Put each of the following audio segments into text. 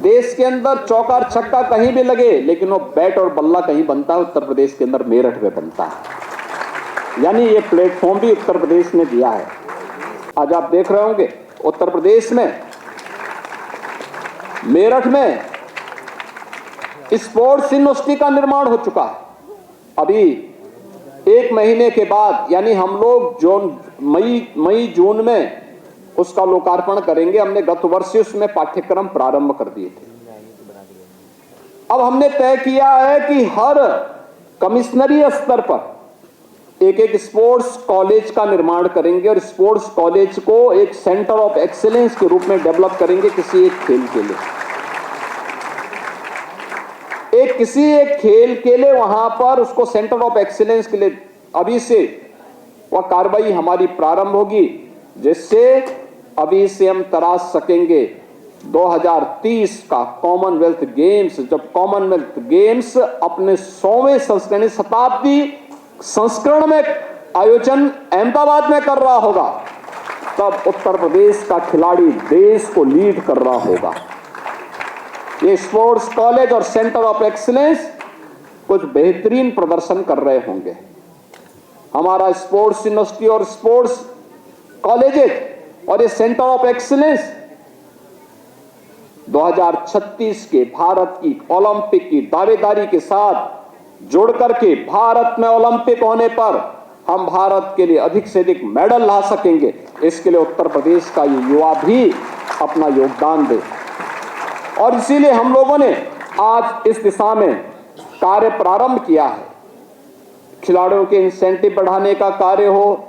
देश के अंदर चौका छक्का कहीं भी लगे, लेकिन वो बैट और बल्ला कहीं बनता है, उत्तर प्रदेश के अंदर मेरठ में बनता है। यानी ये प्लेटफॉर्म भी उत्तर प्रदेश ने दिया है। आज आप देख रहे होंगे उत्तर प्रदेश में मेरठ में स्पोर्ट्स यूनिवर्सिटी का निर्माण हो चुका है। अभी 1 महीने के बाद, यानी हम लोग मई जून में उसका लोकार्पण करेंगे। हमने गत वर्ष उसमें पाठ्यक्रम प्रारंभ कर दिए थे। अब हमने तय किया है कि हर कमिश्नरी स्तर पर एक स्पोर्ट्स कॉलेज का निर्माण करेंगे और स्पोर्ट्स कॉलेज को एक सेंटर ऑफ एक्सीलेंस के रूप में डेवलप करेंगे किसी एक खेल के लिए। किसी एक खेल के लिए वहां पर उसको सेंटर ऑफ एक्सीलेंस के लिए अभी से वह कार्रवाई हमारी प्रारंभ होगी, जिससे अभी से हम तराश सकेंगे 2030 का कॉमनवेल्थ गेम्स। जब कॉमनवेल्थ गेम्स अपने 100वें संस्करण, शताब्दी संस्करण में आयोजन अहमदाबाद में कर रहा होगा, तब उत्तर प्रदेश का खिलाड़ी देश को लीड कर रहा होगा। ये स्पोर्ट्स कॉलेज और सेंटर ऑफ एक्सीलेंस कुछ बेहतरीन प्रदर्शन कर रहे होंगे। हमारा स्पोर्ट्स यूनिवर्सिटी और स्पोर्ट्स कॉलेजेस और ये सेंटर ऑफ एक्सीलेंस 2036 के भारत की ओलंपिक की दावेदारी के साथ जुड़ करके भारत में ओलंपिक होने पर हम भारत के लिए अधिक से अधिक मेडल ला सकेंगे। इसके लिए उत्तर प्रदेश का ये युवा भी अपना योगदान दे, और इसीलिए हम लोगों ने आज इस दिशा में कार्य प्रारंभ किया है। खिलाड़ियों के इंसेंटिव बढ़ाने का कार्य हो,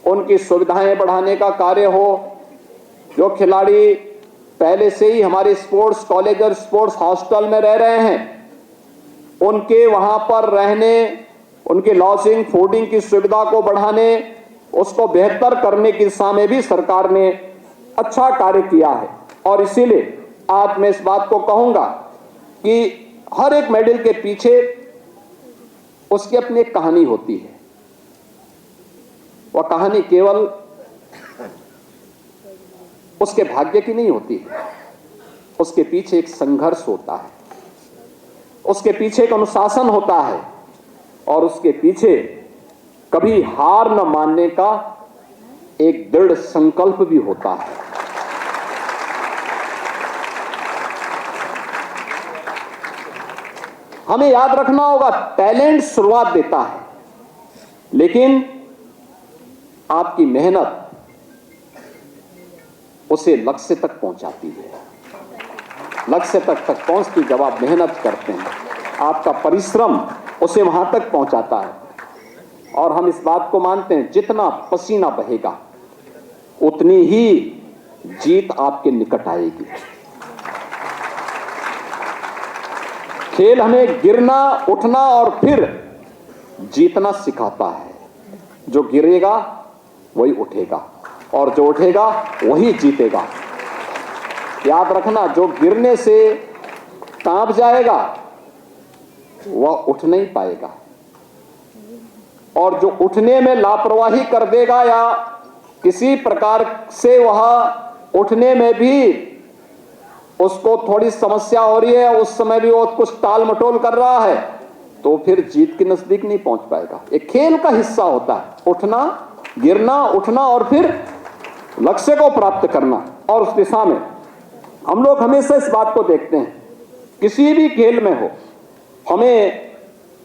उनकी सुविधाएं बढ़ाने का कार्य हो। जो खिलाड़ी पहले से ही हमारे स्पोर्ट्स कॉलेज और स्पोर्ट्स हॉस्टल में रह रहे हैं, उनके वहां पर रहने, उनके लॉजिंग फूडिंग की सुविधा को बढ़ाने, उसको बेहतर करने की दिशा में भी सरकार ने अच्छा कार्य किया है। और इसीलिए आज मैं इस बात को कहूंगा कि हर एक मेडल के पीछे उसकी अपनी एक कहानी होती है। वह कहानी केवल उसके भाग्य की नहीं होती है, उसके पीछे एक संघर्ष होता है, उसके पीछे एक अनुशासन होता है, और उसके पीछे कभी हार न मानने का एक दृढ़ संकल्प भी होता है। हमें याद रखना होगा, टैलेंट शुरुआत देता है, लेकिन आपकी मेहनत उसे लक्ष्य तक पहुंचाती है। लक्ष्य तक पहुंचती जब आप मेहनत करते हैं, आपका परिश्रम उसे वहां तक पहुंचाता है। और हम इस बात को मानते हैं, जितना पसीना बहेगा उतनी ही जीत आपके निकट आएगी। खेल हमें गिरना, उठना और फिर जीतना सिखाता है। जो गिरेगा वही उठेगा, और जो उठेगा वही जीतेगा। याद रखना, जो गिरने से कांप जाएगा वह उठ नहीं पाएगा, और जो उठने में लापरवाही कर देगा या किसी प्रकार से वह उठने में भी उसको थोड़ी समस्या हो रही है, उस समय भी वो कुछ टाल मटोल कर रहा है, तो फिर जीत के नजदीक नहीं पहुंच पाएगा। एक खेल का हिस्सा होता है उठना, गिरना, उठना और फिर लक्ष्य को प्राप्त करना। और उस दिशा में हम लोग हमेशा इस बात को देखते हैं, किसी भी खेल में हो, हमें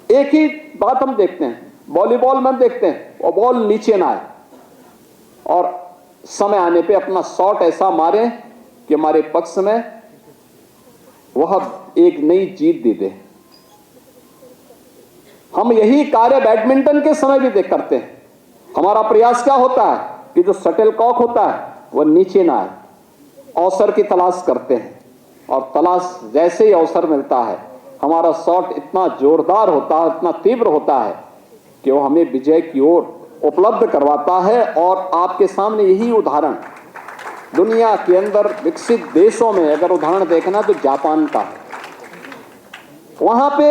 एक ही बात हम देखते हैं। वॉलीबॉल में देखते हैं वो बॉल नीचे ना आए और समय आने पे अपना शॉट ऐसा मारे कि हमारे पक्ष में वह एक नई जीत दे दे। हम यही कार्य बैडमिंटन के समय भी देख करते हैं। हमारा प्रयास क्या होता है कि जो शटल कॉक होता है वह नीचे ना आए, अवसर की तलाश करते हैं, और तलाश जैसे ही अवसर मिलता है हमारा शॉट इतना जोरदार होता है, इतना तीव्र होता है कि वो हमें विजय की ओर उपलब्ध करवाता है। और आपके सामने यही उदाहरण दुनिया के अंदर विकसित देशों में अगर उदाहरण देखना तो जापान का है। वहां पे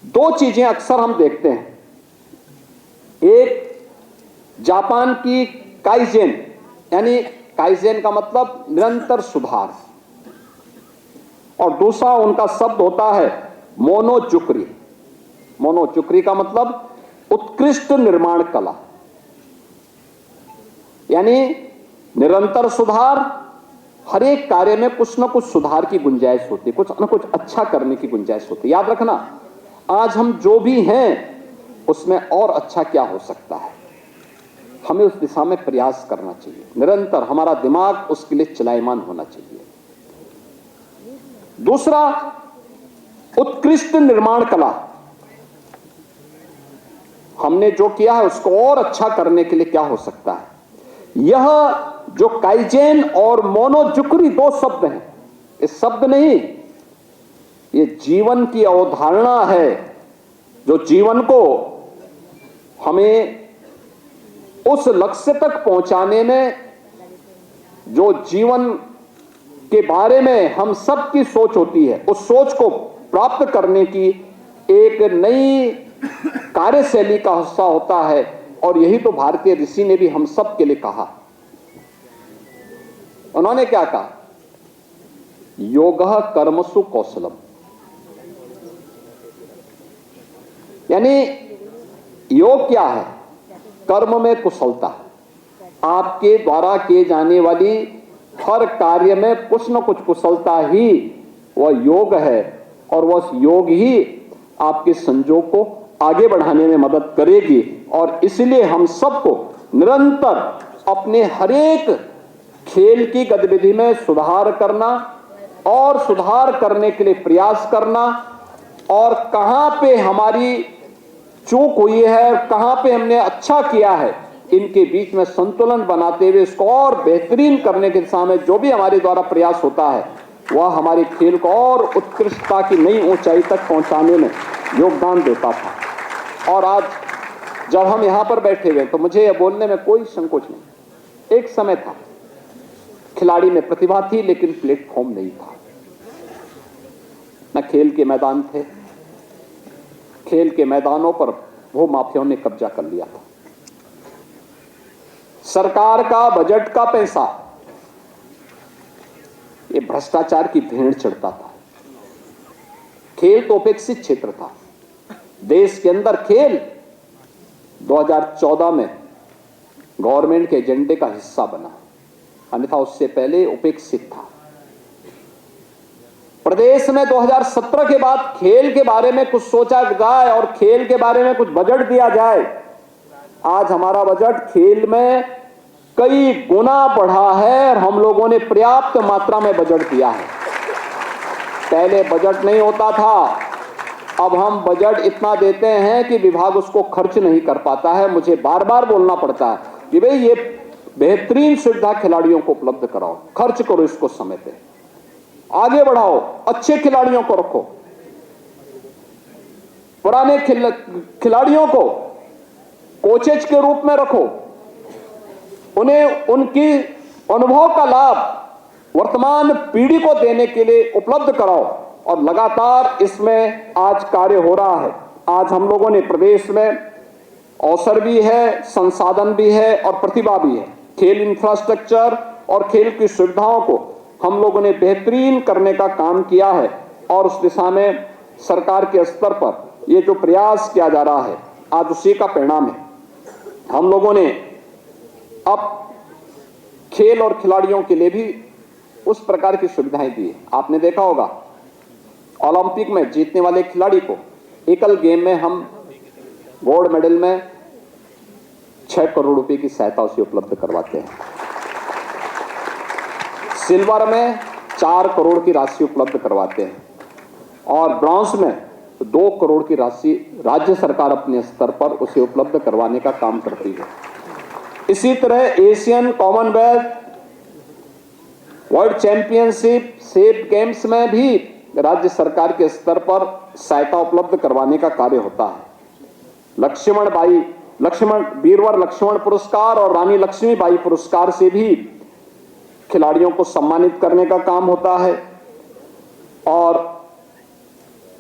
दो चीजें अक्सर हम देखते हैं। एक, जापान की काइजेन, यानी काइजेन का मतलब निरंतर सुधार। और दूसरा उनका शब्द होता है मोनोजुकरी। मोनोजुकरी का मतलब उत्कृष्ट निर्माण कला, यानी निरंतर सुधार। हर एक कार्य में कुछ ना कुछ सुधार की गुंजाइश होती है, कुछ ना कुछ अच्छा करने की गुंजाइश होती है। याद रखना, आज हम जो भी हैं उसमें और अच्छा क्या हो सकता है, हमें उस दिशा में प्रयास करना चाहिए। निरंतर हमारा दिमाग उसके लिए चलायमान होना चाहिए। दूसरा, उत्कृष्ट निर्माण कला। हमने जो किया है उसको और अच्छा करने के लिए क्या हो सकता है। यह जो काइजेन और मोनोजुकरी दो शब्द हैं, ये शब्द नहीं, ये जीवन की अवधारणा है, जो जीवन को हमें उस लक्ष्य तक पहुंचाने में, जो जीवन के बारे में हम सब की सोच होती है, उस सोच को प्राप्त करने की एक नई कार्यशैली का हिस्सा होता है। और यही तो भारतीय ऋषि ने भी हम सब के लिए कहा। उन्होंने क्या कहा? योगः कर्मसु कौशलम, यानी योग क्या है? कर्म में कुशलता। आपके द्वारा किए जाने वाली हर कार्य में कुछ न कुछ कुशलता ही वह योग है, और वह योग ही आपके संजोग को आगे बढ़ाने में मदद करेगी। और इसलिए हम सबको निरंतर अपने हरेक खेल की गतिविधि में सुधार करना और सुधार करने के लिए प्रयास करना, और कहां पे हमारी चूक हुई है, कहां पे हमने अच्छा किया है, इनके बीच में संतुलन बनाते हुए इसको और बेहतरीन करने की दिशा में जो भी हमारे द्वारा प्रयास होता है, वह हमारे खेल को और उत्कृष्टता की नई ऊंचाई तक पहुंचाने में योगदान देता था। और आज जब हम यहां पर बैठे हुए तो मुझे यह बोलने में कोई संकोच नहीं। एक समय था, खिलाड़ी में प्रतिभा थी लेकिन प्लेटफॉर्म नहीं था, न खेल के मैदान थे। खेल के मैदानों पर वो माफियाओं ने कब्जा कर लिया था। सरकार का बजट का पैसा ये भ्रष्टाचार की भेड़ चढ़ता था। खेल तो उपेक्षित क्षेत्र था। देश के अंदर खेल 2014 में गवर्नमेंट के एजेंडे का हिस्सा बना, अन्यथा उससे पहले उपेक्षित था। प्रदेश में 2017 के बाद खेल के बारे में कुछ सोचा जाए और खेल के बारे में कुछ बजट दिया जाए। आज हमारा बजट खेल में कई गुना बढ़ा है और हम लोगों ने पर्याप्त मात्रा में बजट दिया है। पहले बजट नहीं होता था, अब हम बजट इतना देते हैं कि विभाग उसको खर्च नहीं कर पाता है। मुझे बार बार बोलना पड़ता है कि भाई ये बेहतरीन सुविधा खिलाड़ियों को उपलब्ध कराओ, खर्च करो इसको समय पे, आगे बढ़ाओ, अच्छे खिलाड़ियों को रखो। पुराने खिलाड़ियों को कोचेज के रूप में रखो, उन्हें उनकी अनुभव का लाभ वर्तमान पीढ़ी को देने के लिए उपलब्ध कराओ। और लगातार इसमें आज कार्य हो रहा है। आज हम लोगों ने प्रदेश में अवसर भी है, संसाधन भी है और प्रतिभा भी है। खेल इंफ्रास्ट्रक्चर और खेल की सुविधाओं को हम लोगों ने बेहतरीन करने का काम किया है, और उस दिशा में सरकार के स्तर पर ये जो प्रयास किया जा रहा है, आज उसी का परिणाम है। हम लोगों ने अब खेल और खिलाड़ियों के लिए भी उस प्रकार की सुविधाएं दी है। आपने देखा होगा, ओलंपिक में जीतने वाले खिलाड़ी को एकल गेम में हम गोल्ड मेडल में 6 करोड़ रुपए की सहायता उसे उपलब्ध करवाते हैं। सिल्वर में 4 करोड़ की राशि उपलब्ध करवाते हैं, और ब्रॉन्ज में 2 करोड़ की राशि राज्य सरकार अपने स्तर पर उसे उपलब्ध करवाने का काम करती है। इसी तरह Asian, Commonwealth, world championship, safe games में भी राज्य सरकार के स्तर पर सहायता उपलब्ध करवाने का कार्य होता है। वीरवर लक्ष्मण पुरस्कार और रानी लक्ष्मीबाई पुरस्कार से भी खिलाड़ियों को सम्मानित करने का काम होता है, और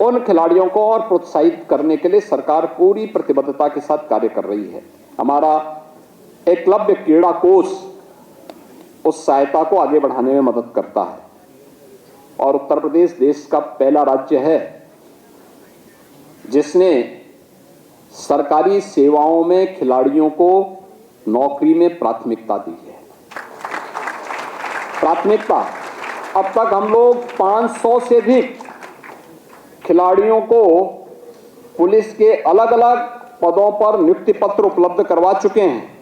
उन खिलाड़ियों को और प्रोत्साहित करने के लिए सरकार पूरी प्रतिबद्धता के साथ कार्य कर रही है। हमारा एकलव्य क्रीड़ा कोष उस सहायता को आगे बढ़ाने में मदद करता है। और उत्तर प्रदेश देश का पहला राज्य है जिसने सरकारी सेवाओं में खिलाड़ियों को नौकरी में प्राथमिकता दी है। प्राथमिकता, अब तक हम लोग 500 से अधिक खिलाड़ियों को पुलिस के अलग अलग पदों पर नियुक्ति पत्र उपलब्ध करवा चुके हैं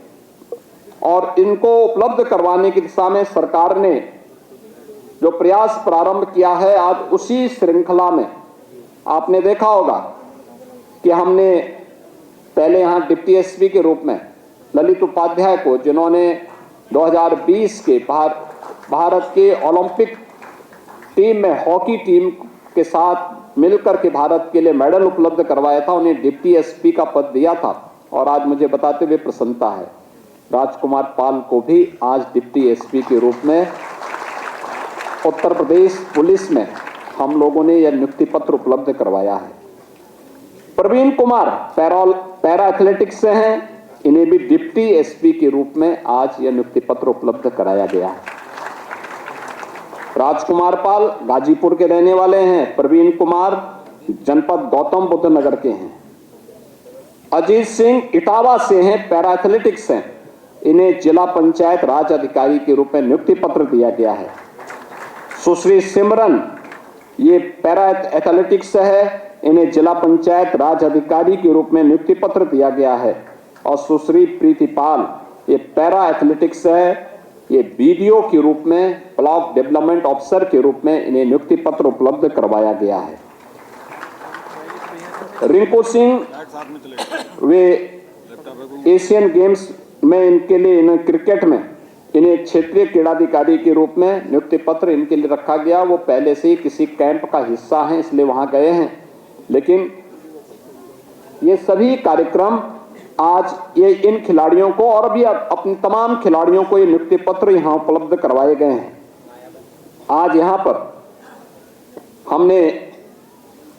और इनको उपलब्ध करवाने की दिशा में सरकार ने जो प्रयास प्रारंभ किया है, आज उसी श्रृंखला में आपने देखा होगा कि हमने पहले यहां डिप्टी एसपी के रूप में ललित उपाध्याय को, जिन्होंने 2020 के भारत के ओलंपिक टीम में हॉकी टीम के साथ मिलकर के भारत के लिए मेडल उपलब्ध करवाया था, उन्हें डिप्टी एसपी का पद दिया था और आज मुझे बताते हुए प्रसन्नता है राजकुमार पाल को भी आज डिप्टी एसपी के रूप में उत्तर प्रदेश पुलिस में हम लोगों ने यह नियुक्ति पत्र उपलब्ध करवाया है। प्रवीण कुमार पैरा एथलेटिक्स से हैं, इन्हें भी डिप्टी एसपी के रूप में आज यह नियुक्ति पत्र उपलब्ध कराया गया है। राजकुमार पाल गाजीपुर के रहने वाले हैं, प्रवीण कुमार जनपद गौतम बुद्ध नगर के हैं। अजीत सिंह इटावा से हैं, पैरा एथलेटिक्स हैं, इन्हें जिला पंचायत राज अधिकारी के रूप में नियुक्ति पत्र दिया गया है। सुश्री सिमरन ये पैरा एथलेटिक्स है, इन्हें जिला पंचायत राज अधिकारी के रूप में नियुक्ति पत्र दिया गया है। और सुश्री प्रीतिपाल ये पैरा एथलेटिक्स है, ये बीडीओ के रूप में ब्लॉक डेवलपमेंट ऑफिसर के रूप में इन्हें नियुक्ति पत्र उपलब्ध करवाया गया है। रिंकू सिंह वे एशियन गेम्स में इनके लिए इन्हें क्रिकेट में इन्हें क्षेत्रीय क्रीड़ाधिकारी के रूप में नियुक्ति पत्र इनके लिए रखा गया। वो पहले से ही किसी कैंप का हिस्सा हैं इसलिए वहां गए हैं, लेकिन ये सभी कार्यक्रम आज ये इन खिलाड़ियों को और भी अपने तमाम खिलाड़ियों को ये नियुक्ति पत्र यहां उपलब्ध करवाए गए हैं। आज यहां पर हमने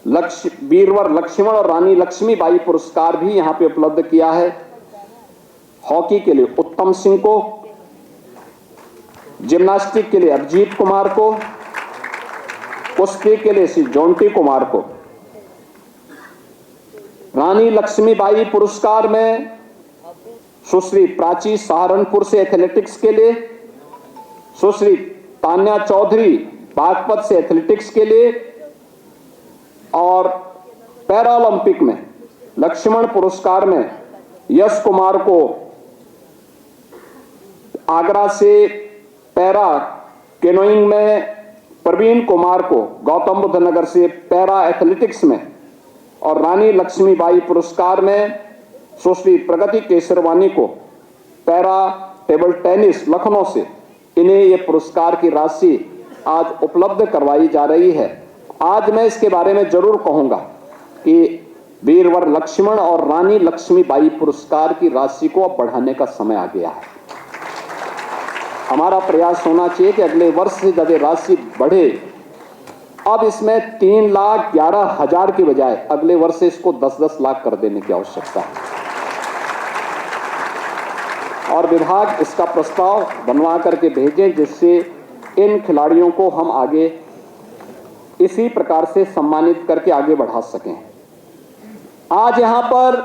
वीरवर लक्ष्मण और रानी लक्ष्मीबाई पुरस्कार भी यहां पे उपलब्ध किया है। हॉकी के लिए उत्तम सिंह को, जिम्नास्टिक के लिए अभिजीत कुमार को, कुश्ती के लिए श्री जॉन्टी कुमार को। रानी लक्ष्मीबाई पुरस्कार में सुश्री प्राची सहारनपुर से एथलेटिक्स के लिए, सुश्री तान्या चौधरी बागपत से एथलेटिक्स के लिए और पैरा ओलंपिक में लक्ष्मण पुरस्कार में यश कुमार को आगरा से, पैरा केनोइंग में प्रवीण कुमार को गौतम बुद्ध नगर से पैरा एथलेटिक्स में और रानी लक्ष्मीबाई पुरस्कार में सुश्री प्रगति केसरवानी को पैरा टेबल टेनिस लखनऊ से इन्हें ये पुरस्कार की राशि आज उपलब्ध करवाई जा रही है। आज मैं इसके बारे में जरूर कहूंगा कि वीरवर लक्ष्मण और रानी लक्ष्मीबाई पुरस्कार की राशि को अब बढ़ाने का समय आ गया है। हमारा प्रयास होना चाहिए कि अगले वर्ष से जब ये राशि बढ़े, अब इसमें 3,11,000 की बजाय अगले वर्ष से इसको 10-10 लाख कर देने की आवश्यकता है और विभाग इसका प्रस्ताव बनवा करके भेजें जिससे इन खिलाड़ियों को हम आगे इसी प्रकार से सम्मानित करके आगे बढ़ा सकें। आज यहां पर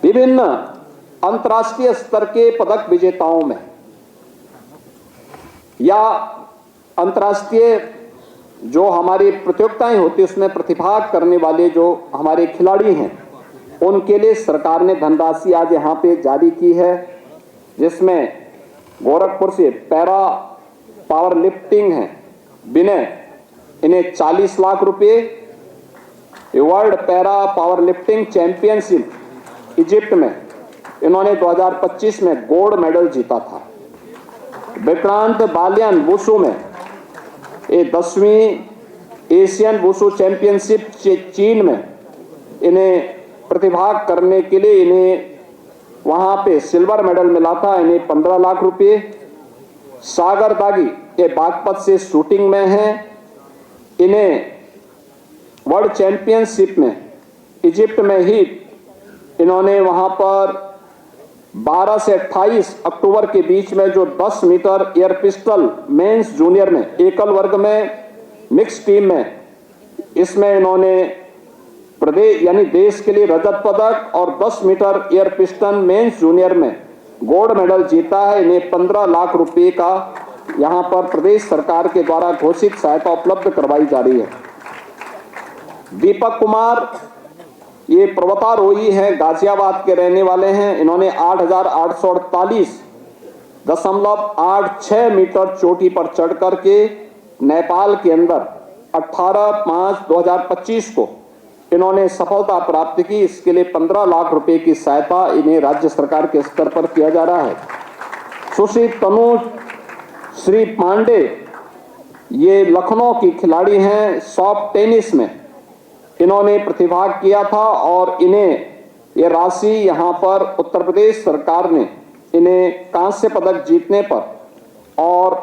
विभिन्न अंतर्राष्ट्रीय स्तर के पदक विजेताओं में या अंतर्राष्ट्रीय जो हमारी प्रतियोगिताएं होती है उसमें प्रतिभाग करने वाले जो हमारे खिलाड़ी हैं उनके लिए सरकार ने धनराशि आज यहां पे जारी की है, जिसमें गोरखपुर से पैरा पावर लिफ्टिंग है विनय, इन्हें 40 लाख रुपए, world para power lifting championship Egypt में इन्होंने 2025 में गोल्ड मेडल जीता था। विक्रांत बालियान वुशु में ये 10वीं एशियन वुशु चैंपियनशिप चीन में इन्हें प्रतिभाग करने के लिए इन्हें वहां पे सिल्वर मेडल मिला था, इन्हें 15 लाख रुपए। सागर दागी ये बागपत से शूटिंग में हैं, इन्हें वर्ल्ड चैंपियनशिप में इजिप्ट में ही इन्होंने वहां पर 12 से 28 अक्टूबर के बीच में जो 10 metre air pistol men's junior में एकल वर्ग में मिक्स टीम में, इसमें इन्होंने प्रदेश यानी देश के लिए रजत पदक और 10 metre air piston men's junior में गोल्ड मेडल जीता है। इन्हें 15 लाख रुपए का यहां पर प्रदेश सरकार के द्वारा घोषित सहायता उपलब्ध करवाई जा रही है। दीपक कुमार ये पर्वतारोही हैं, गाजियाबाद के रहने वाले हैं। इन्होंने 8,848.86 मीटर चोटी पर चढ़ करके नेपाल के अंदर 18/5/2025 को इन्होंने सफलता प्राप्त की। इसके लिए 15 लाख रुपए की सहायता इन्हें राज्य सरकार के स्तर पर किया जा रहा है। सुश्री तनु श्री पांडे ये लखनऊ की खिलाड़ी हैं, सॉफ्ट टेनिस में इन्होंने प्रतिभाग किया था और इन्हें ये राशि यहां पर उत्तर प्रदेश सरकार ने इन्हें कांस्य पदक जीतने पर और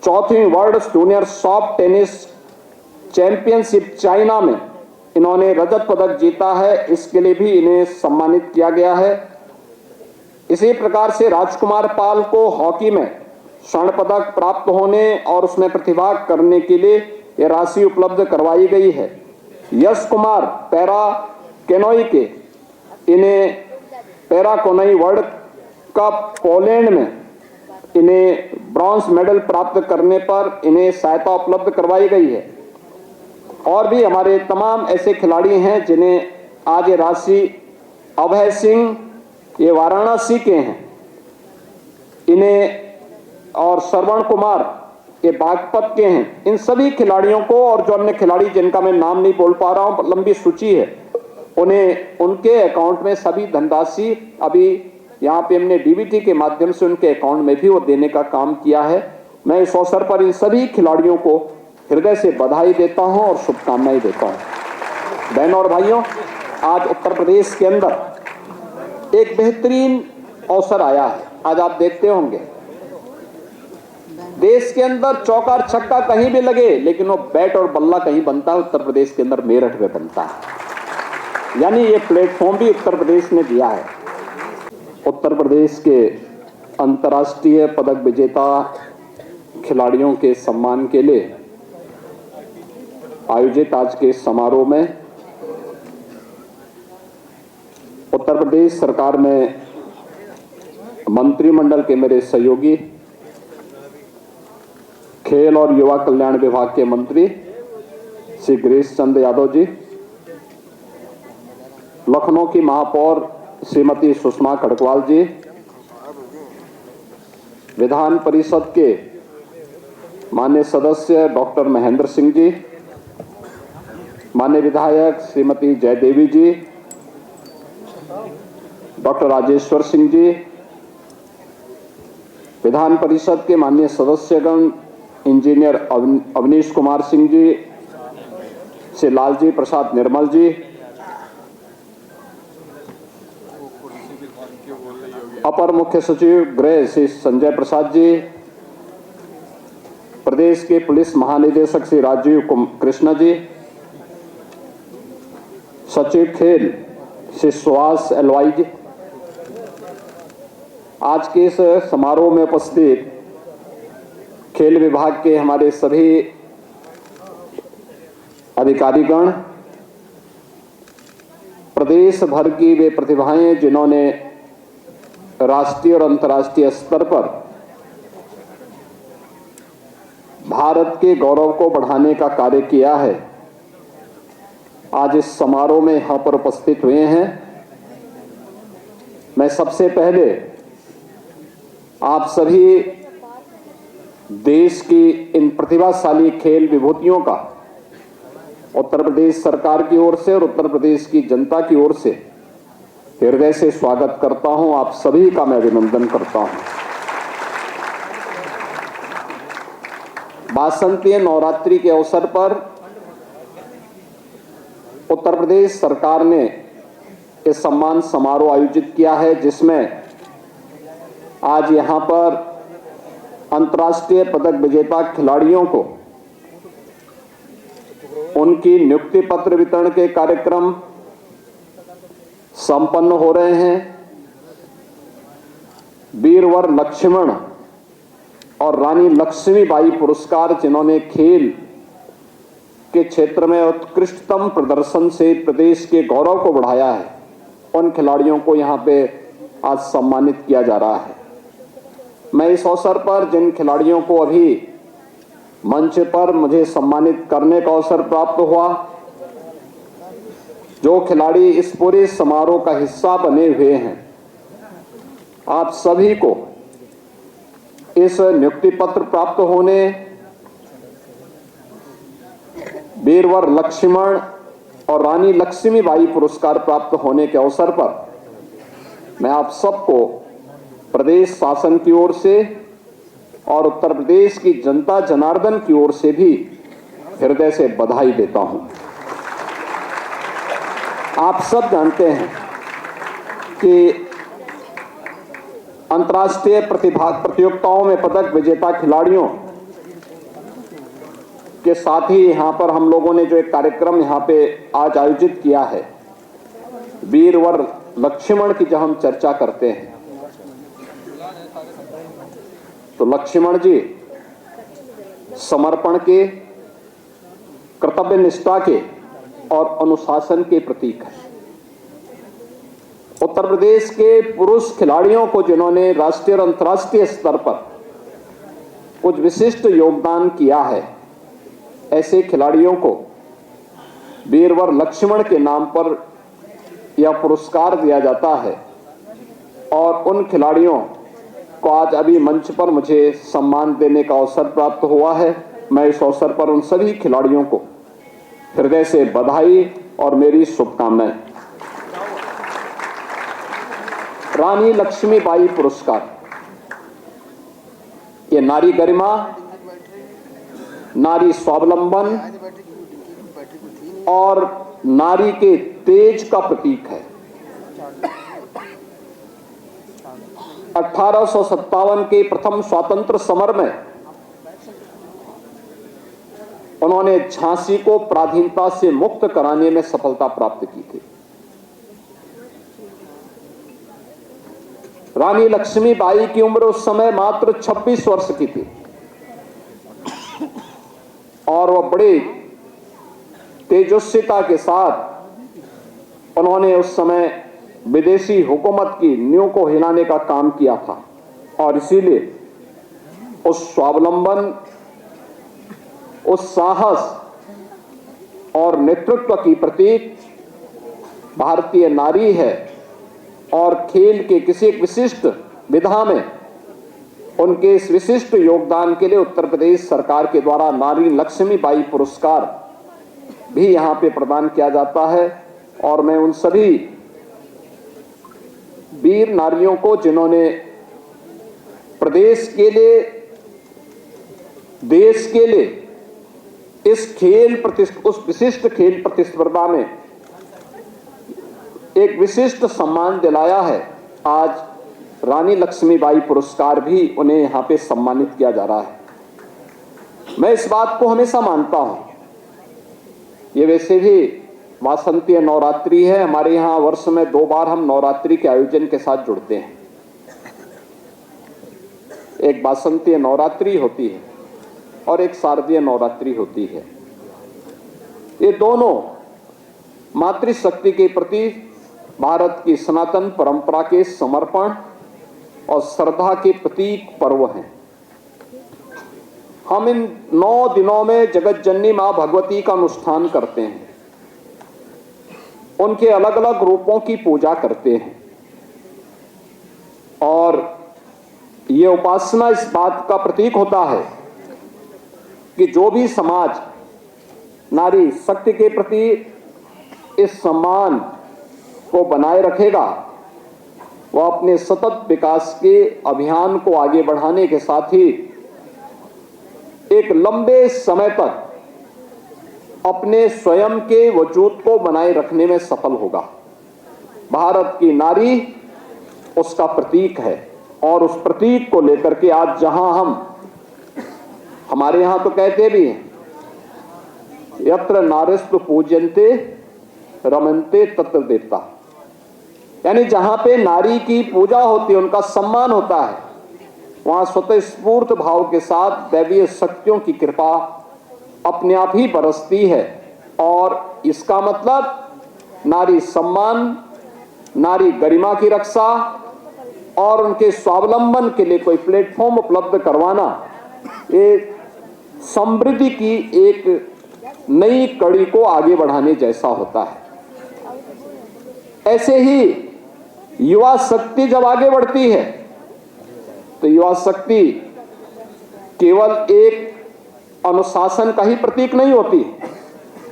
4वीं world junior soft tennis championship China में इन्होंने रजत पदक जीता है। इसके लिए भी इन्हें सम्मानित किया गया है। इसी प्रकार से राजकुमार पाल को हॉकी में स्वर्ण पदक प्राप्त होने और उसमें प्रतिभाग करने के लिए यह राशि उपलब्ध करवाई गई है। यश कुमार पैरा केनोई के, इन्हें पैरा केनोई वर्ल्ड कप पोलैंड में इन्हें ब्रॉन्ज मेडल प्राप्त करने पर इन्हें सहायता उपलब्ध करवाई गई है। और भी हमारे तमाम ऐसे खिलाड़ी हैं जिन्हें आज ये राशि, अभय सिंह ये वाराणसी के हैं, इन्हें, और श्रवण कुमार ये बागपत के हैं। इन सभी खिलाड़ियों को और जो अन्य खिलाड़ी जिनका मैं नाम नहीं बोल पा रहा हूं, लंबी सूची है, उन्हें उनके अकाउंट में सभी धनराशि अभी यहाँ पे हमने डीबीटी के माध्यम से उनके अकाउंट में भी वो देने का काम किया है। मैं इस अवसर पर इन सभी खिलाड़ियों को हृदय से बधाई देता हूं और शुभकामनाएं देता हूं। बहनों और भाइयों, आज उत्तर प्रदेश के अंदर एक बेहतरीन अवसर आया है। आज आप देखते होंगे देश के अंदर चौका और छक्का कहीं भी लगे, लेकिन वो बैट और बल्ला कहीं बनता है, उत्तर प्रदेश के अंदर मेरठ में बनता है। यानी ये प्लेटफॉर्म भी उत्तर प्रदेश ने दिया है। उत्तर प्रदेश के अंतर्राष्ट्रीय पदक विजेता खिलाड़ियों के सम्मान के लिए आयोजित आज के समारोह में उत्तर प्रदेश सरकार में मंत्रिमंडल के मेरे सहयोगी, खेल और युवा कल्याण विभाग के मंत्री श्री गिरीश चंद्र यादव जी, लखनऊ की महापौर श्रीमती सुषमा खड़गवाल जी, विधान परिषद के माननीय सदस्य डॉक्टर महेंद्र सिंह जी, माननीय विधायक श्रीमती जयदेवी जी, डॉक्टर राजेश्वर सिंह जी, विधान परिषद के माननीय सदस्यगण इंजीनियर अवनीश कुमार सिंह जी, श्री लालजी प्रसाद निर्मल जी, अपर मुख्य सचिव गृह श्री संजय प्रसाद जी, प्रदेश के पुलिस महानिदेशक श्री राजीव कृष्ण जी, सचिव खेल श्री सुहास एलवाई जी, आज के इस समारोह में उपस्थित खेल विभाग के हमारे सभी अधिकारीगण, प्रदेश भर की वे प्रतिभाएं जिन्होंने राष्ट्रीय और अंतर्राष्ट्रीय स्तर पर भारत के गौरव को बढ़ाने का कार्य किया है, आज इस समारोह में यहां पर उपस्थित हुए हैं। मैं सबसे पहले आप सभी देश की इन प्रतिभाशाली खेल विभूतियों का उत्तर प्रदेश सरकार की ओर से और उत्तर प्रदेश की जनता की ओर से हृदय से स्वागत करता हूं। आप सभी का मैं अभिनंदन करता हूं। वासंतीय नवरात्रि के अवसर पर उत्तर प्रदेश सरकार ने इस सम्मान समारोह आयोजित किया है, जिसमें आज यहां पर अंतर्राष्ट्रीय पदक विजेता खिलाड़ियों को उनकी नियुक्ति पत्र वितरण के कार्यक्रम संपन्न हो रहे हैं। वीरवर लक्ष्मण और रानी लक्ष्मीबाई पुरस्कार जिन्होंने खेल के क्षेत्र में उत्कृष्टतम प्रदर्शन से प्रदेश के गौरव को बढ़ाया है, उन खिलाड़ियों को यहाँ पे आज सम्मानित किया जा रहा है। मैं इस अवसर पर जिन खिलाड़ियों को अभी मंच पर मुझे सम्मानित करने का अवसर प्राप्त हुआ, जो खिलाड़ी इस पूरे समारोह का हिस्सा बने हुए हैं, आप सभी को इस नियुक्ति पत्र प्राप्त होने, वीरवर लक्ष्मण और रानी लक्ष्मीबाई पुरस्कार प्राप्त होने के अवसर पर मैं आप सबको प्रदेश शासन की ओर से और उत्तर प्रदेश की जनता जनार्दन की ओर से भी हृदय से बधाई देता हूं। आप सब जानते हैं कि अंतर्राष्ट्रीय प्रतियोगिताओं में पदक विजेता खिलाड़ियों के साथ ही यहां पर हम लोगों ने जो एक कार्यक्रम यहां पे आज आयोजित किया है, वीरवर लक्ष्मण की जब हम चर्चा करते हैं तो लक्ष्मण जी समर्पण के, कर्तव्य निष्ठा के और अनुशासन के प्रतीक हैं। उत्तर प्रदेश के पुरुष खिलाड़ियों को जिन्होंने राष्ट्रीय और अंतर्राष्ट्रीय स्तर पर कुछ विशिष्ट योगदान किया है, ऐसे खिलाड़ियों को वीरवर लक्ष्मण के नाम पर यह पुरस्कार दिया जाता है और उन खिलाड़ियों को आज अभी मंच पर मुझे सम्मान देने का अवसर प्राप्त हुआ है। मैं इस अवसर पर उन सभी खिलाड़ियों को हृदय से बधाई और मेरी शुभकामनाएं। रानी लक्ष्मीबाई पुरस्कार, ये नारी गरिमा, नारी स्वावलंबन और नारी के तेज का प्रतीक है। 1857 के प्रथम स्वातंत्र समर में उन्होंने झांसी को पराधीनता से मुक्त कराने में सफलता प्राप्त की थी। रानी लक्ष्मीबाई की उम्र उस समय मात्र 26 वर्ष की थी और वह बड़े तेजस्विता के साथ उन्होंने उस समय विदेशी हुकूमत की नींव को हिलाने का काम किया था और इसीलिए उस स्वावलंबन, उस साहस और नेतृत्व की प्रतीक भारतीय नारी है और खेल के किसी एक विशिष्ट विधा में उनके इस विशिष्ट योगदान के लिए उत्तर प्रदेश सरकार के द्वारा नारी लक्ष्मीबाई पुरस्कार भी यहां पे प्रदान किया जाता है। और मैं उन सभी वीर नारियों को जिन्होंने प्रदेश के लिए, देश के लिए उस विशिष्ट खेल प्रतिस्पर्धा में एक विशिष्ट सम्मान दिलाया है, आज रानी लक्ष्मीबाई पुरस्कार भी उन्हें यहां पे सम्मानित किया जा रहा है। मैं इस बात को हमेशा मानता हूं, ये वैसे भी वासंतीय नवरात्रि है, हमारे यहाँ वर्ष में 2 बार हम नवरात्रि के आयोजन के साथ जुड़ते हैं। एक वासंतीय नवरात्रि होती है और एक शारदीय नवरात्रि होती है। ये दोनों मातृशक्ति के प्रति भारत की सनातन परंपरा के समर्पण और श्रद्धा के प्रतीक पर्व हैं। हम इन 9 दिनों में जगत जननी मां भगवती का अनुष्ठान करते हैं, उनके अलग अलग रूपों की पूजा करते हैं और ये उपासना इस बात का प्रतीक होता है कि जो भी समाज नारी शक्ति के प्रति इस सम्मान को बनाए रखेगा, वह अपने सतत विकास के अभियान को आगे बढ़ाने के साथ ही एक लंबे समय तक अपने स्वयं के वजूद को बनाए रखने में सफल होगा। भारत की नारी उसका प्रतीक है और उस प्रतीक को लेकर के आज जहां हमारे यहां तो कहते भी हैं, यत्र नारीस्तु पूज्यन्ते रमन्ते तत्र देवता, यानी जहां पे नारी की पूजा होती है, उनका सम्मान होता है, वहां स्वतः स्फूर्त भाव के साथ दैवीय शक्तियों की कृपा अपने आप ही बरसती है और इसका मतलब नारी सम्मान, नारी गरिमा की रक्षा और उनके स्वावलंबन के लिए कोई प्लेटफॉर्म उपलब्ध करवाना, ये समृद्धि की एक नई कड़ी को आगे बढ़ाने जैसा होता है। ऐसे ही युवा शक्ति जब आगे बढ़ती है तो युवा शक्ति केवल एक अनुशासन का ही प्रतीक नहीं होती,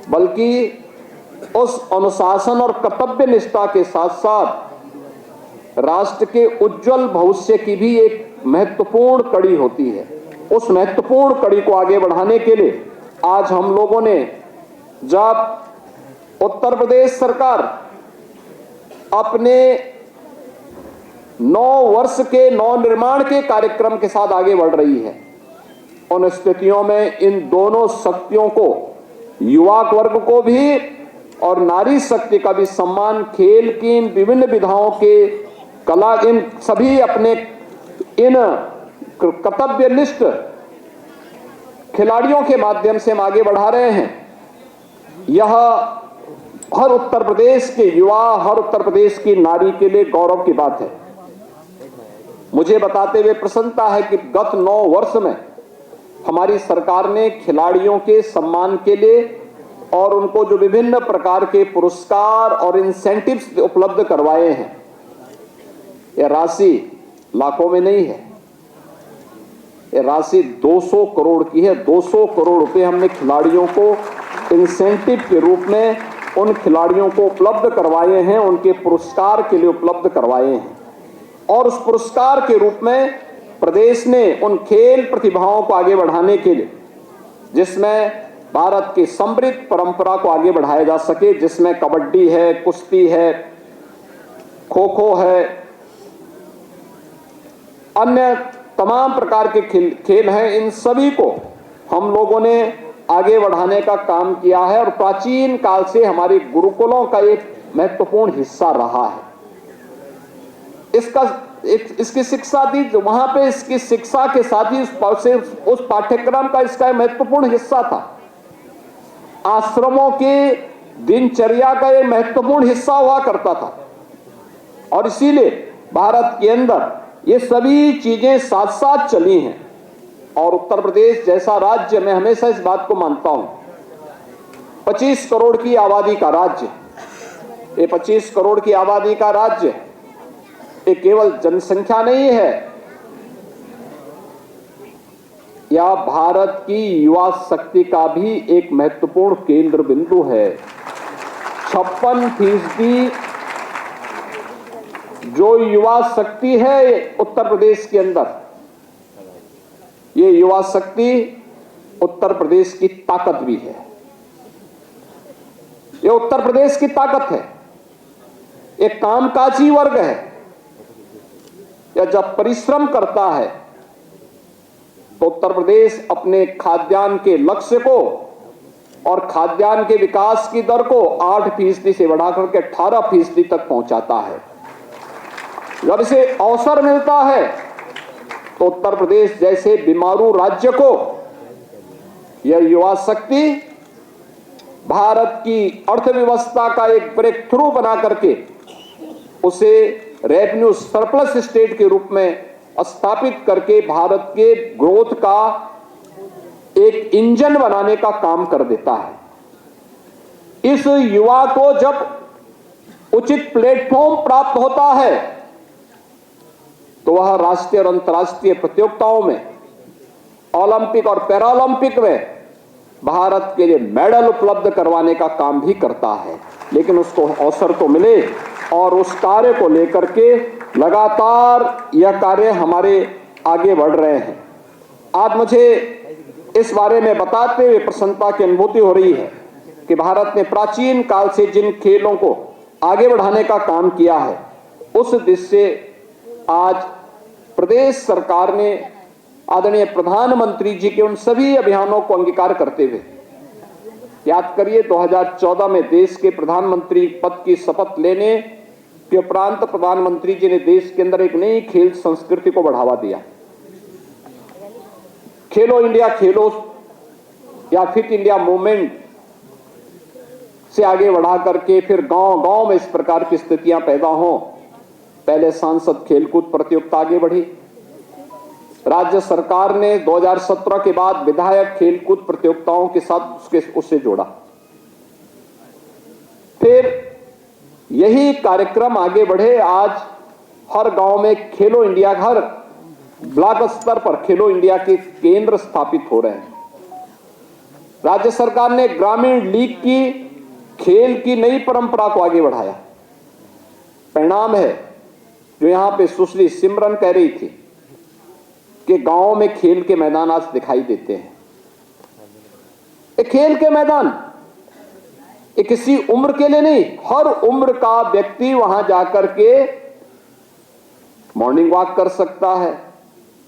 बल्कि उस अनुशासन और कर्तव्य निष्ठा के साथ साथ राष्ट्र के उज्जवल भविष्य की भी एक महत्वपूर्ण कड़ी होती है। उस महत्वपूर्ण कड़ी को आगे बढ़ाने के लिए आज हम लोगों ने, जब उत्तर प्रदेश सरकार अपने 9 वर्ष के नवनिर्माण के कार्यक्रम के साथ आगे बढ़ रही है, उन स्थितियों में इन दोनों शक्तियों को, युवा वर्ग को भी और नारी शक्ति का भी सम्मान खेल की इन विभिन्न विधाओं के कला, इन सभी अपने इन कर्तव्यनिष्ठ खिलाड़ियों के माध्यम से हम आगे बढ़ा रहे हैं। यह हर उत्तर प्रदेश के युवा, हर उत्तर प्रदेश की नारी के लिए गौरव की बात है। मुझे बताते हुए प्रसन्नता है कि गत 9 वर्ष में हमारी सरकार ने खिलाड़ियों के सम्मान के लिए और उनको जो विभिन्न प्रकार के पुरस्कार और इंसेंटिव्स उपलब्ध करवाए हैं, यह राशि लाखों में नहीं है, यह राशि 200 करोड़ की है। 200 करोड़ रुपए हमने खिलाड़ियों को इंसेंटिव के रूप में उन खिलाड़ियों को उपलब्ध करवाए हैं, उनके पुरस्कार के लिए उपलब्ध करवाए हैं। और उस पुरस्कार के रूप में प्रदेश ने उन खेल प्रतिभाओं को आगे बढ़ाने के लिए, जिसमें भारत की समृद्ध परंपरा को आगे बढ़ाया जा सके, जिसमें कबड्डी है, कुश्ती है, खो खो है, अन्य तमाम प्रकार के खेल हैं, इन सभी को हम लोगों ने आगे बढ़ाने का काम किया है और प्राचीन काल से हमारे गुरुकुलों का एक महत्वपूर्ण हिस्सा रहा है। इसकी शिक्षा दी, वहां पे इसकी शिक्षा के साथ ही उस पाठ्यक्रम का इसका महत्वपूर्ण हिस्सा था। आश्रमों के दिनचर्या का एक महत्वपूर्ण हिस्सा हुआ करता था और इसीलिए भारत के अंदर ये सभी चीजें साथ साथ चली हैं। और उत्तर प्रदेश जैसा राज्य, मैं हमेशा इस बात को मानता हूं, 25 करोड़ की आबादी का राज्य, ये 25 करोड़ की आबादी का राज्य ये केवल जनसंख्या नहीं है, यह भारत की युवा शक्ति का भी एक महत्वपूर्ण केंद्र बिंदु है। 56% जो युवा शक्ति है उत्तर प्रदेश के अंदर, ये युवा शक्ति उत्तर प्रदेश की ताकत भी है। ये उत्तर प्रदेश की ताकत है, एक कामकाजी वर्ग है। यह जब परिश्रम करता है तो उत्तर प्रदेश अपने खाद्यान्न के लक्ष्य को और खाद्यान्न के विकास की दर को 8% से बढ़ाकर के 18% तक पहुंचाता है। जब इसे अवसर मिलता है तो उत्तर प्रदेश जैसे बीमारू राज्य को यह युवा शक्ति भारत की अर्थव्यवस्था का एक ब्रेक थ्रू बना करके उसे रेवेन्यू सरप्लस स्टेट के रूप में स्थापित करके भारत के ग्रोथ का एक इंजन बनाने का काम कर देता है। इस युवा को जब उचित प्लेटफॉर्म प्राप्त होता है तो वह राष्ट्रीय और अंतर्राष्ट्रीय प्रतियोगिताओं में, ओलंपिक और पैरालंपिक में भारत के लिए मेडल उपलब्ध करवाने का काम भी करता है। लेकिन उसको अवसर तो मिले और उस कार्य को लेकर के लगातार यह कार्य हमारे आगे बढ़ रहे हैं। आज मुझे इस बारे में बताते हुए प्रसन्नता की अनुभूति हो रही है कि भारत ने प्राचीन काल से जिन खेलों को आगे बढ़ाने का काम किया है, उस दिशा से आज प्रदेश सरकार ने आदरणीय प्रधानमंत्री जी के उन सभी अभियानों को अंगीकार करते हुए, याद करिए 2014 में देश के प्रधानमंत्री पद की शपथ लेने के उपरांत प्रधानमंत्री जी ने देश के अंदर एक नई खेल संस्कृति को बढ़ावा दिया। खेलो इंडिया खेलो या फिट इंडिया मूवमेंट से आगे बढ़ा करके फिर गांव-गांव में इस प्रकार की स्थितियां पैदा हों। पहले सांसद खेलकूद प्रतियोगिता आगे बढ़ी। राज्य सरकार ने 2017 के बाद विधायक खेलकूद प्रतियोगिताओं के साथ उससे जोड़ा। फिर यही कार्यक्रम आगे बढ़े। आज हर गांव में खेलो इंडिया, हर ब्लॉक स्तर पर खेलो इंडिया के केंद्र स्थापित हो रहे हैं। राज्य सरकार ने ग्रामीण लीग की खेल की नई परंपरा को आगे बढ़ाया। परिणाम है जो यहां पे सुश्री सिमरन कह रही थी कि गांवों में खेल के मैदान आज दिखाई देते हैं। ये खेल के मैदान ये किसी उम्र के लिए नहीं, हर उम्र का व्यक्ति वहां जाकर के मॉर्निंग वॉक कर सकता है,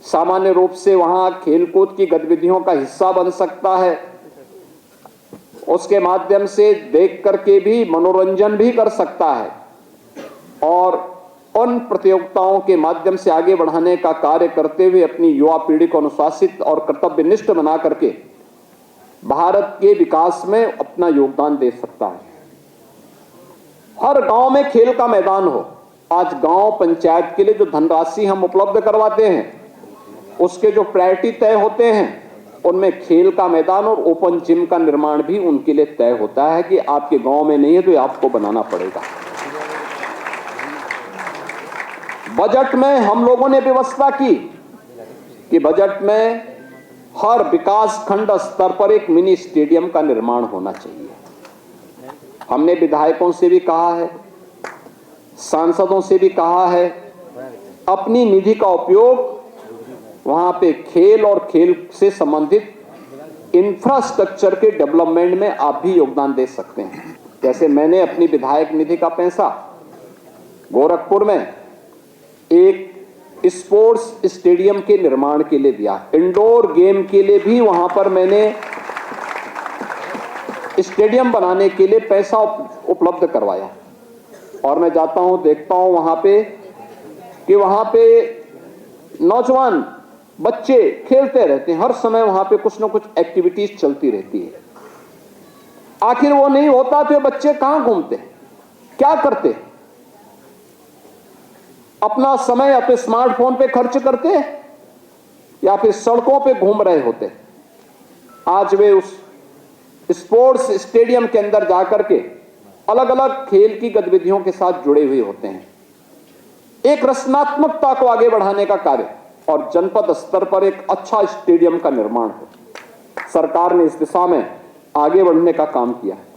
सामान्य रूप से वहां खेलकूद की गतिविधियों का हिस्सा बन सकता है, उसके माध्यम से देख करके भी मनोरंजन भी कर सकता है और उन प्रतियोगिताओं के माध्यम से आगे बढ़ाने का कार्य करते हुए अपनी युवा पीढ़ी को अनुशासित और कर्तव्यनिष्ठ बना करके भारत के विकास में अपना योगदान दे सकता है। हर गांव में खेल का मैदान हो। आज गांव पंचायत के लिए जो धनराशि हम उपलब्ध करवाते हैं, उसके जो प्रायोरिटी तय होते हैं, उनमें खेल का मैदान और ओपन जिम का निर्माण भी उनके लिए तय होता है कि आपके गांव में नहीं है तो आपको बनाना पड़ेगा। बजट में हम लोगों ने व्यवस्था की कि बजट में हर विकास खंड स्तर पर एक मिनी स्टेडियम का निर्माण होना चाहिए। हमने विधायकों से भी कहा है, सांसदों से भी कहा है, अपनी निधि का उपयोग वहां पे खेल और खेल से संबंधित इंफ्रास्ट्रक्चर के डेवलपमेंट में आप भी योगदान दे सकते हैं। जैसे मैंने अपनी विधायक निधि का पैसा गोरखपुर में एक स्पोर्ट्स स्टेडियम के निर्माण के लिए दिया, इंडोर गेम के लिए भी वहां पर मैंने स्टेडियम बनाने के लिए पैसा उपलब्ध करवाया। और मैं जाता हूं, देखता हूं वहां पे कि वहां पे नौजवान बच्चे खेलते रहते हैं, हर समय वहां पे कुछ ना कुछ एक्टिविटीज चलती रहती है। आखिर वो नहीं होता तो बच्चे कहां घूमते, क्या करते? अपना समय अपने स्मार्टफोन पे खर्च करते या फिर सड़कों पे घूम रहे होते। आज वे उस स्पोर्ट्स स्टेडियम के अंदर जाकर के अलग अलग खेल की गतिविधियों के साथ जुड़े हुए होते हैं। एक रचनात्मकता को आगे बढ़ाने का कार्य और जनपद स्तर पर एक अच्छा स्टेडियम का निर्माण हो, सरकार ने इस दिशा में आगे बढ़ने का काम किया है।